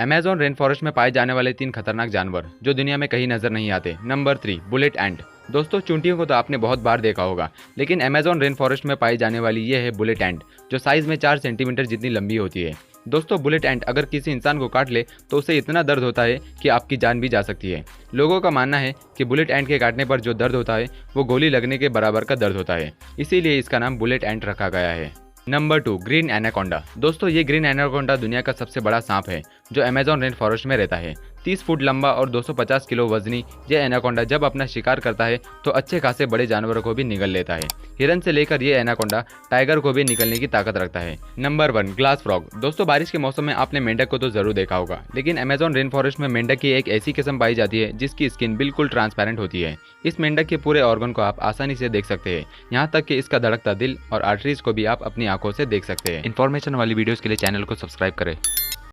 Amazon rain forest में पाए जाने वाले 3 खतरनाक जानवर जो दुनिया में कहीं नजर नहीं आते। नंबर 3, बुलेट एंट। दोस्तों, चूंटियों को तो आपने बहुत बार देखा होगा, लेकिन अमेज़न रेन फॉरेस्ट में पाई जाने वाली ये है बुलेट एंट, जो साइज में 4 सेंटीमीटर जितनी लंबी होती है। दोस्तों, बुलेट एंट अगर किसी इंसान को काट ले तो उसे इतना दर्द होता है कि आपकी जान भी जा सकती है। लोगों का मानना है कि बुलेट एंट के काटने पर जो दर्द होता है वो गोली लगने के बराबर का दर्द होता है, इसीलिए इसका नाम बुलेट एंट रखा गया है। Number 2, green anaconda. दोस्तों, ये ग्रीन एनाकोंडा दुनिया का सबसे बड़ा सांप है जो अमेज़न रेन फॉरेस्ट में रहता है। 30 फुट लंबा और 250 किलो वजनी ये एनाकोंडा जब अपना शिकार करता है तो अच्छे खासे बड़े जानवरों को भी निगल लेता है। हिरन से लेकर ये एनाकोंडा टाइगर को भी निगलने की ताकत रखता है। Number 1, glass frog. दोस्तों, बारिश के मौसम में आपने मेंढक को तो जरूर देखा होगा, लेकिन अमेज़न रेन फॉरेस्ट में मेंढक की एक ऐसी किस्म पाई जाती है जिसकी स्किन बिल्कुल ट्रांसपेरेंट होती है। इस मेंढक के पूरे ऑर्गन को आप आसानी से देख सकते हैं, यहाँ तक कि इसका धड़कता दिल और आर्टरीज को भी आप अपनी आंखों से देख सकते हैं। इन्फॉर्मेशन वाली वीडियोस के लिए चैनल को सब्सक्राइब करें।